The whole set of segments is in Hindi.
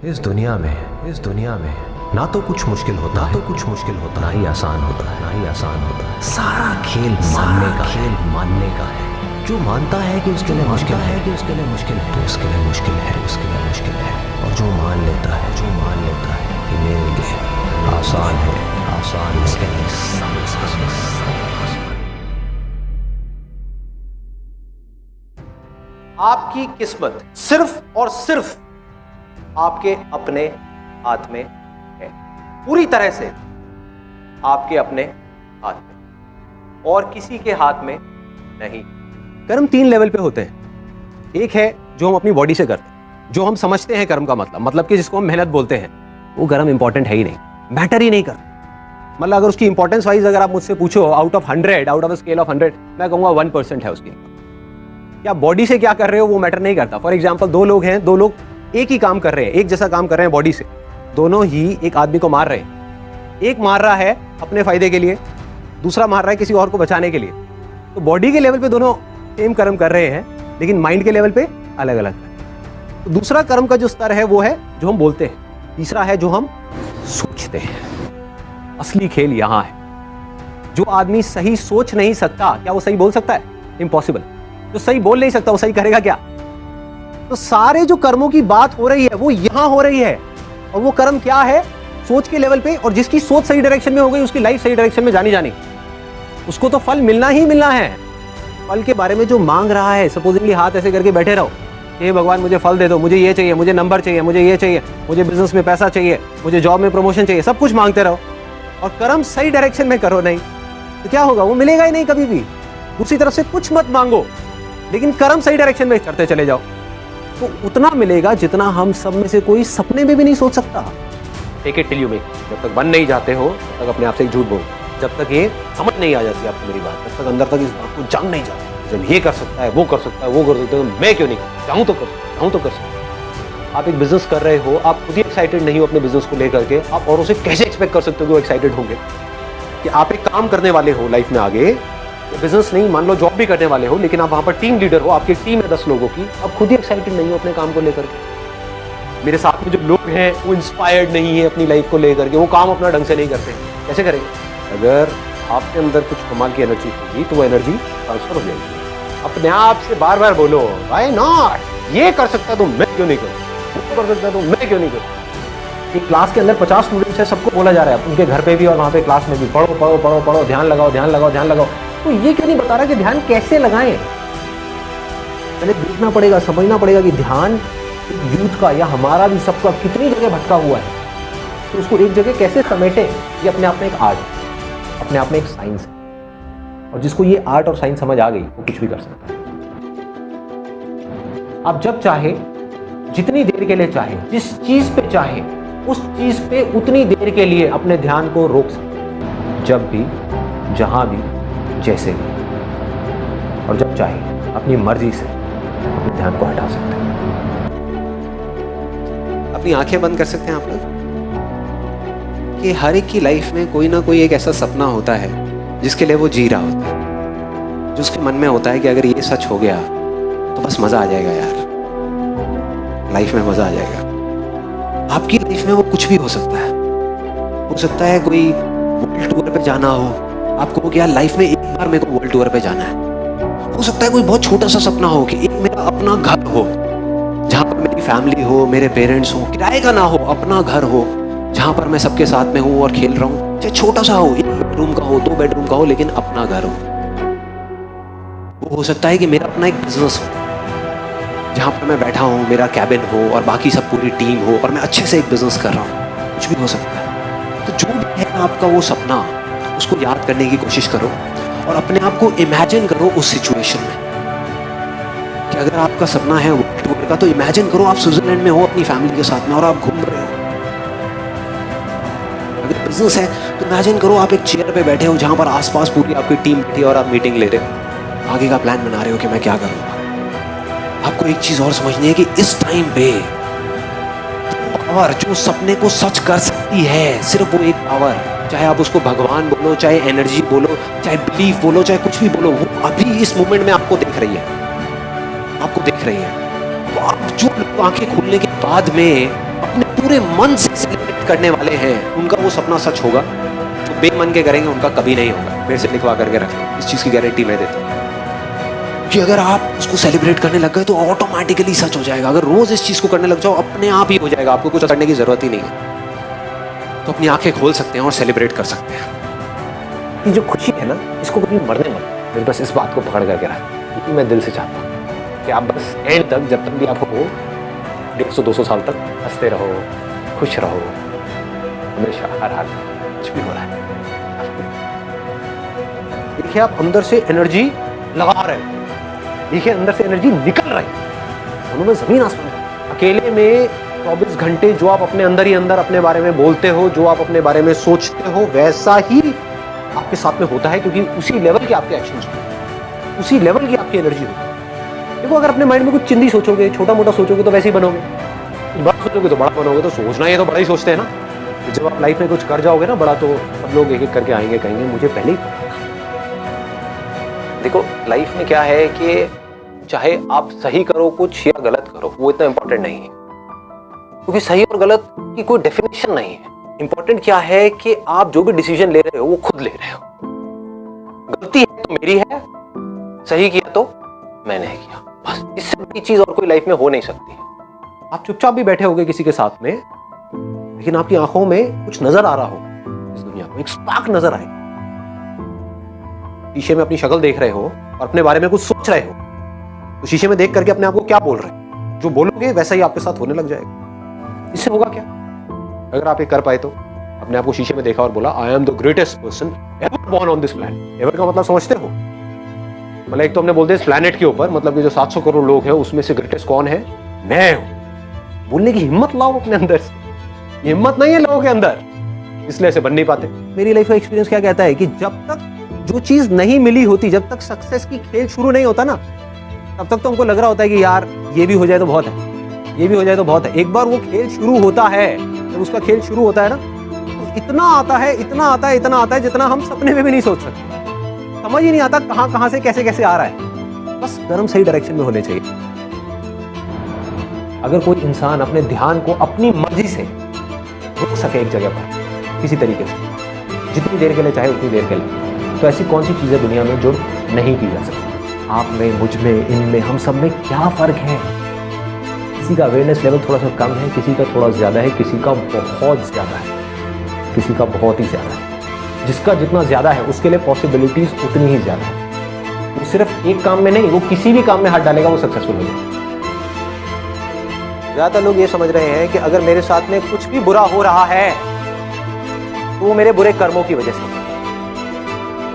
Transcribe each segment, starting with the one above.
इस दुनिया में ना तो कुछ मुश्किल होता है, ना ही आसान होता है। सारा खेल मानने का है। जो मानता है कि उसके लिए मुश्किल है, तो उसके लिए मुश्किल है। और जो मान लेता है कि मेरे लिए आसान है, इसके लिए आपकी किस्मत सिर्फ और सिर्फ आपके अपने हाथ में है, पूरी तरह से आपके अपने हाथ में, और किसी के हाथ में नहीं। कर्म 3 लेवल पे होते हैं। एक है जो हम अपनी बॉडी से करते हैं, जो हम समझते हैं कर्म का मतलब कि जिसको हम मेहनत बोलते हैं, वो कर्म इंपॉर्टेंट है ही नहीं, मैटर ही नहीं करता। मतलब अगर उसकी इंपॉर्टेंस वाइज अगर आप मुझसे पूछो out of a scale of 100, मैं कहूंगा 1% है उसकी। क्या बॉडी से क्या कर रहे हो वो मैटर नहीं करता। फॉर एग्जाम्पल 2 लोग हैं, 2 लोग एक ही काम कर रहे हैं, एक जैसा काम कर रहे हैं बॉडी से, दोनों ही एक आदमी को मार रहे हैं। एक मार रहा है अपने फायदे के लिए, दूसरा मार रहा है किसी और को बचाने के लिए। तो बॉडी के लेवल पे दोनों सेम कर्म कर रहे हैं, लेकिन माइंड के लेवल पे अलग अलग। तो दूसरा कर्म का जो स्तर है वो है जो हम बोलते हैं, तीसरा है जो हम सोचते हैं। असली खेल यहां है। जो आदमी सही सोच नहीं सकता, क्या वो सही बोल सकता है? इम्पॉसिबल। जो सही बोल नहीं सकता वो सही करेगा क्या? तो सारे जो कर्मों की बात हो रही है वो यहां हो रही है, और वो कर्म क्या है? सोच के लेवल पे। और जिसकी सोच सही डायरेक्शन में हो गई, उसकी लाइफ सही डायरेक्शन में जानी, उसको तो फल मिलना ही मिलना है। फल के बारे में जो मांग रहा है, सपोजिंगली हाथ ऐसे करके बैठे रहो, हे भगवान मुझे फल दे दो, मुझे ये चाहिए, मुझे नंबर चाहिए, मुझे ये चाहिए, मुझे बिजनेस में पैसा चाहिए, मुझे जॉब में प्रमोशन चाहिए, सब कुछ मांगते रहो, और कर्म सही डायरेक्शन में करो नहीं, तो क्या होगा? वो मिलेगा ही नहीं कभी भी। दूसरी तरफ से कुछ मत मांगो, लेकिन कर्म सही डायरेक्शन में करते चले जाओ, तो उतना मिलेगा जितना हम सब में से कोई सपने में भी नहीं सोच सकता। Take it till you make. जब तक बन नहीं जाते हो तब तक अपने आप से एक झूठ बोलो। जब तक ये समझ नहीं आ जाती आपको मेरी बात, तब तक अंदर तक इस बात को जान नहीं जाती। जब ये कर सकता है, वो कर सकता है, तो मैं क्यों नहीं चाहूँ तो कर सकता। आप एक बिजनेस कर रहे हो, आप खुद ही एक्साइटेड नहीं हो अपने बिजनेस को लेकर के, आप औरों से कैसे एक्सपेक्ट कर सकते हो कि वो एक्साइटेड होंगे? कि आप एक काम करने वाले हो लाइफ में आगे, बिजनेस नहीं, मान लो जॉब भी करने वाले हो, लेकिन आप वहां पर टीम लीडर हो, आपकी टीम है 10 लोगों की, आप खुद ही एक्साइटेड नहीं हो अपने काम को लेकर के। मेरे साथ में जो लोग हैं वो इंस्पायर्ड नहीं है अपनी लाइफ को लेकर के, वो काम अपना ढंग से नहीं करते, कैसे करेंगे? अगर आपके अंदर कुछ कमाल की एनर्जी होगी तो वो एनर्जी ट्रांसफर हो जाएगी। अपने आप से बार बार बोलो, व्हाई नॉट? ये कर सकता तो मैं क्यों नहीं करूँ, वो कर सकता तो मैं क्यों नहीं करूँ? क्लास के अंदर 50 स्टूडेंट्स है, सबको बोला जा रहा है, उनके घर पे भी और वहाँ पे क्लास में भी, पढ़ो, ध्यान लगाओ। तो ये क्यों नहीं बता रहा कि ध्यान कैसे लगाएं? पहले देखना पड़ेगा, समझना पड़ेगा कि ध्यान यूथ का या हमारा भी सबका कितनी जगह भटका हुआ है, तो उसको एक जगह कैसे समेटे। ये अपने आप में एक आर्ट, अपने आप में एक साइंस है, और जिसको ये आर्ट और साइंस समझ आ गई वो कुछ भी कर सकता है। आप जब चाहे, जितनी देर के लिए चाहे, जिस चीज पे चाहे, उस चीज पे उतनी देर के लिए अपने ध्यान को रोक सकते हैं, जब भी, जहां भी, जैसे भी, और जब चाहे अपनी मर्जी से अपने ध्यान को हटा सकते हैं। अपनी आंखें बंद कर सकते हैं आप लोग, कि हर एक की लाइफ में कोई ना कोई एक ऐसा सपना होता है जिसके लिए वो जी रहा होता है, जो उसके मन में होता है कि अगर ये सच हो गया तो बस मजा आ जाएगा यार, लाइफ में मजा आ जाएगा। आपकी लाइफ में वो कुछ भी हो सकता है कोई वर्ल्ड टूर पे जाना हो, आपको क्या लाइफ में एक बार मेरे को वर्ल्ड टूर पे जाना है। हो सकता है कोई बहुत छोटा सा सपना हो कि एक मेरा अपना घर हो, जहां पर मेरी फैमिली हो, मेरे पेरेंट्स हो, किराए का ना हो, अपना घर हो जहां पर मैं सबके साथ में हूं और खेल रहा हूं, चाहे छोटा सा हो, 1 बेडरूम का हो, 2 बेडरूम का हो, लेकिन अपना घर हो। वो हो सकता है कि मेरा अपना एक बिजनेस हो, जहां पर मैं बैठा हूं, मेरा कैबिन हो और बाकी सब पूरी टीम हो और मैं अच्छे से एक बिजनेस कर रहा हूं, कुछ भी हो सकता है। तो जो भी है आपका वो सपना, उसको याद करने की कोशिश करो और अपने आप को इमेजिन करो उस सिचुएशन में, कि अगर आपका सपना है वर्ल्ड टूर का, तो इमेजिन करो आप स्विट्जरलैंड में हो अपनी फैमिली के साथ में और आप घूम रहे हो। अगर बिजनेस है तो इमेजिन करो आप एक चेयर पे बैठे हो जहां पर आसपास पूरी आपकी टीम बैठी है और आप मीटिंग ले रहे हो, आगे का प्लान बना रहे हो कि मैं क्या करूंगा। आपको एक चीज और समझनी है कि इस टाइम पे पावर जो सपने को सच कर सकती है, सिर्फ वो एक पावर, चाहे आप उसको भगवान बोलो, चाहे एनर्जी बोलो, चाहे बिलीफ बोलो, चाहे कुछ भी बोलो, वो अभी इस मोमेंट में आपको देख रही है, आपको देख रही है। तो आप जो आंखें खुलने के बाद में अपने पूरे मन से सेलिब्रेट करने वाले हैं उनका वो सपना सच होगा। जो बेमन के करेंगे उनका कभी नहीं होगा। मेरे से लिखवा करके रख लो, इस चीज की गारंटी मैं देता हूँ कि अगर आप उसको सेलिब्रेट करने लग गए तो ऑटोमेटिकली सच हो जाएगा। अगर रोज इस चीज को करने लग जाओ अपने आप ही हो जाएगा, आपको कुछ करने की जरूरत ही नहीं है। तो अपनी आंखें खोल सकते हैं और सेलिब्रेट कर सकते हैं। ये जो खुशी है ना, इसको कभी मरने मत। मेरे बस इस बात को पकड़ करके रख, क्योंकि मैं दिल से चाहता हूँ कि आप बस एंड तक, जब तक भी आप हो 150-200 साल तक हंसते रहो, खुश रहो, हमेशा हर हाल में। कुछ भी हो रहा है, देखिए आप अंदर से एनर्जी लगा रहे हो, देखिए अंदर से एनर्जी निकल रही है, दोनों में जमीन आसमान है। अकेले में 24 घंटे जो आप अपने अंदर ही अंदर अपने बारे में बोलते हो, जो आप अपने बारे में सोचते हो, वैसा ही आपके साथ में होता है, क्योंकि उसी लेवल के आपके एक्शंस होते हैं, उसी लेवल की आपकी एनर्जी होती है। देखो अगर अपने माइंड में कुछ चिंदी सोचोगे, छोटा मोटा सोचोगे तो वैसे ही बनोगे, बड़ा सोचोगे तो बड़ा बनोगे। तो सोचना है तो बड़ा ही सोचते हैं ना। जब आप लाइफ में कुछ कर जाओगे ना बड़ा, तो सब लोग एक एक करके आएंगे, कहेंगे मुझे पहले ही। देखो लाइफ में क्या है कि चाहे आप सही करो कुछ या गलत करो, वो इतना इंपॉर्टेंट नहीं है, क्योंकि सही और गलत की कोई डेफिनेशन नहीं है। इंपॉर्टेंट क्या है कि आप जो भी डिसीजन ले रहे हो वो खुद ले रहे हो। गलती है तो मेरी है, सही किया तो मैंने किया, बस। इससे बड़ी चीज और कोई लाइफ में हो नहीं सकती है। आप चुपचाप भी बैठे होगे किसी के साथ में, लेकिन आपकी आंखों में कुछ नजर आ रहा हो, इस दुनिया को एक स्पार्क नजर आए। शीशे में अपनी शक्ल देख रहे हो और अपने बारे में कुछ सोच रहे हो, तो शीशे में देख करके अपने आप को क्या बोल रहे हो, जो बोलोगे वैसा ही आपके साथ होने लग जाएगा। इससे होगा क्या? अगर आप ये कर पाए तो अपने आप को शीशे में देखा और बोला I am the greatest person ever born on this planet. Ever का मतलब समझते हो? मतलब एक तो हमने बोलते हैं इस प्लैनेट के ऊपर, मतलब कि जो 700 करोड़ लोग हैं उसमें से ग्रेटेस्ट कौन है? मैं हूं। बोलने की हिम्मत लाओ अपने अंदर से। ये हिम्मत नहीं है लोगों के अंदर, इसलिए ऐसे बन नहीं पाते। मेरी लाइफ का एक्सपीरियंस क्या कहता है कि जब तक जो चीज नहीं मिली होती, जब तक सक्सेस की खेल शुरू नहीं होता ना, तब तक तो हमको लग रहा होता है कि यार ये भी हो जाए तो बहुत है, ये भी हो जाए तो बहुत है। एक बार वो खेल शुरू होता है, जब उसका खेल शुरू होता है ना, तो इतना आता है, इतना आता है, इतना आता है जितना हम सपने में भी नहीं सोच सकते। समझ ही नहीं आता कहां कहां से कैसे कैसे आ रहा है। बस कर्म सही डायरेक्शन में होने चाहिए। अगर कोई इंसान अपने ध्यान को अपनी मर्जी से रोक सके एक जगह पर किसी तरीके से, जितनी देर के लिए चाहे उतनी देर के लिए, तो ऐसी कौन सी चीजें दुनिया में जो नहीं की जा सकती? आप में, मुझ में, इनमें, हम सब में क्या फर्क है? किसी का अवेयरनेस लेवल थोड़ा सा कम है, किसी का थोड़ा ज्यादा है, किसी का बहुत ज्यादा है, किसी का बहुत ही ज्यादा है। जिसका जितना ज्यादा है उसके लिए पॉसिबिलिटीज उतनी ही ज्यादा है। वो सिर्फ एक काम में नहीं, वो किसी भी काम में हाथ डालेगा वो सक्सेसफुल हो जाएगा। ज्यादातर लोग ये समझ रहे हैं कि अगर मेरे साथ में कुछ भी बुरा हो रहा है तो वो मेरे बुरे कर्मों की वजह से,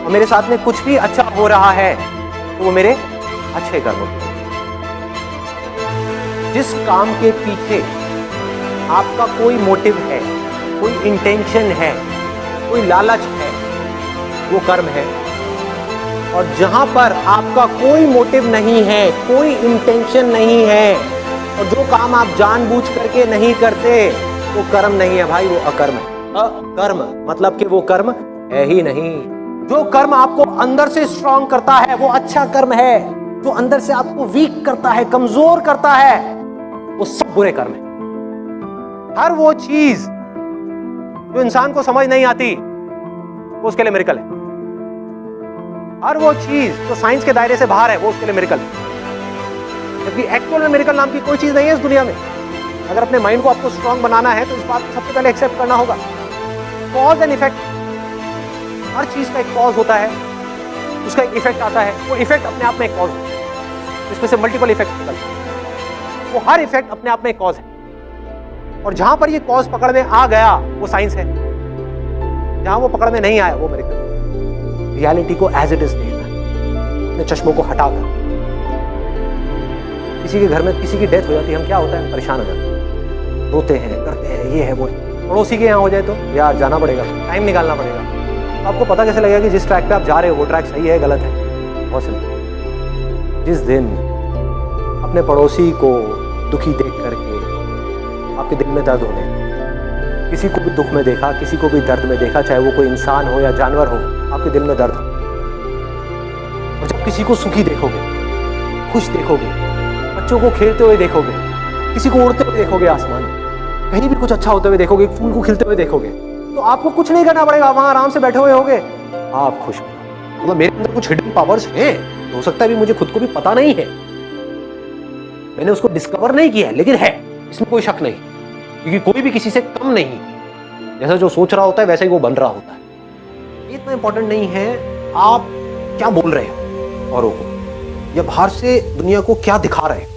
और मेरे साथ में कुछ भी अच्छा हो रहा है तो वो मेरे अच्छे कर्मों की वजह से। जिस काम के पीछे आपका कोई मोटिव है, कोई इंटेंशन है, कोई लालच है, वो कर्म है। और जहां पर आपका कोई मोटिव नहीं है, कोई इंटेंशन नहीं है, और जो काम आप जानबूझ करके नहीं करते, वो कर्म नहीं है भाई, वो अकर्म है। अकर्म मतलब कि वो कर्म है ही नहीं। जो कर्म आपको अंदर से स्ट्रांग करता है वो अच्छा कर्म है। जो अंदर से आपको वीक करता है, कमजोर करता है, वो सब बुरे कर्म है। हर वो चीज जो इंसान को समझ नहीं आती वो उसके लिए मिरेकल है। हर वो चीज जो साइंस के दायरे से बाहर है वो उसके लिए मिरेकल है। जबकि एक्चुअल में मिरेकल नाम की कोई चीज नहीं है इस दुनिया में। अगर अपने माइंड को आपको स्ट्रांग बनाना है तो इस बात को सबसे पहले एक्सेप्ट करना होगा। कॉज एंड इफेक्ट, हर चीज का एक कॉज होता है, उसका एक इफेक्ट आता है। वो इफेक्ट अपने आप में एक कॉज है, इसमें से मल्टीपल इफेक्ट निकलते हैं। वो हर इफेक्ट अपने आप में एक कॉज है, और जहां पर ये कॉज पकड़ में आ गया वो साइंस है, जहां वो पकड़ में नहीं आया वो मिरेकल। रियलिटी को एज इट इज देखना है, अपने चश्मों को हटाकर। किसी के घर में किसी की डेथ हो जाती है, हम क्या होता है, परेशान हो जाते हैं, रोते हैं, करते हैं, ये है वो है। पड़ोसी के यहाँ हो जाए तो यार जाना पड़ेगा, टाइम निकालना पड़ेगा। तो आपको पता कैसे लगेगा कि जिस ट्रैक पे आप जा रहे हो वो ट्रैक सही है गलत है? बहुत सिंपल। जिस दिन अपने पड़ोसी को दुखी देख करके आपके दिल में दर्द होने, किसी को भी दुख में देखा, किसी को भी दर्द में देखा, चाहे वो कोई इंसान हो या जानवर हो, आपके दिल में दर्द हो। और जब किसी को सुखी देखोगे, खुश देखोगे, बच्चों को खेलते हुए देखोगे, किसी को उड़ते हुए देखोगे आसमान में, कहीं भी कुछ अच्छा होते हुए देखोगे, फूल को खिलते हुए देखोगे, तो आपको कुछ नहीं करना पड़ेगा, वहां आराम से बैठे हुए होगे, आप खुश हो। मतलब मेरे अंदर कुछ हिडन पावर्स हैं, हो सकता है भी मुझे खुद को भी पता नहीं है, मैंने उसको डिस्कवर नहीं किया है, लेकिन है, इसमें कोई शक नहीं, क्योंकि कोई भी किसी से कम नहीं, जैसा जो सोच रहा होता है वैसा ही वो बन रहा होता है। ये इतना इंपॉर्टेंट नहीं है आप क्या बोल रहे हो औरों को, या बाहर से दुनिया को क्या दिखा रहे हैं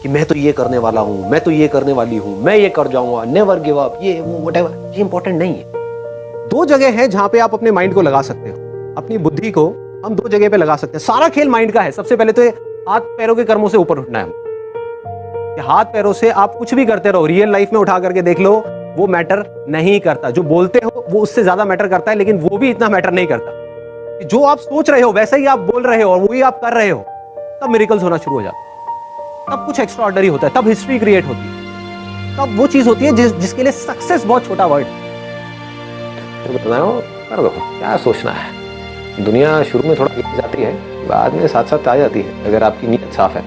कि मैं तो ये करने वाला हूं, मैं तो ये करने वाली हूं, मैं ये कर जाऊंगा, नेवर गिव अप, ये वो व्हाटएवर, ये इंपॉर्टेंट नहीं है। दो जगह है जहां पे आप अपने माइंड को लगा सकते हो, अपनी बुद्धि को हम दो जगह पे लगा सकते हैं। सारा खेल माइंड का है। सबसे पहले तो ये हाथ पैरों के कर्मों से ऊपर उठना है। हाथ पैरों से आप कुछ भी करते रहो, रियल लाइफ में उठा करके देख लो, वो मैटर नहीं करता। जो बोलते हो वो उससे ज्यादा मैटर करता है, लेकिन वो भी इतना मैटर नहीं करता। जो आप सोच रहे हो वैसा ही आप बोल रहे हो और वही आप कर रहे हो, तब मिरेकल्स होना शुरू हो जाता है, तब कुछ एक्स्ट्राऑर्डिनरी होता है, तब हिस्ट्री क्रिएट होती है, तब वो चीज होती है जिसके लिए सक्सेस बहुत छोटा वर्ड। बता रहा हूं, कर दो, क्या सोचना है। दुनिया शुरू में थोड़ा गिर जाती है, बाद में साथ साथ आ जाती है, अगर आपकी नीयत साफ है।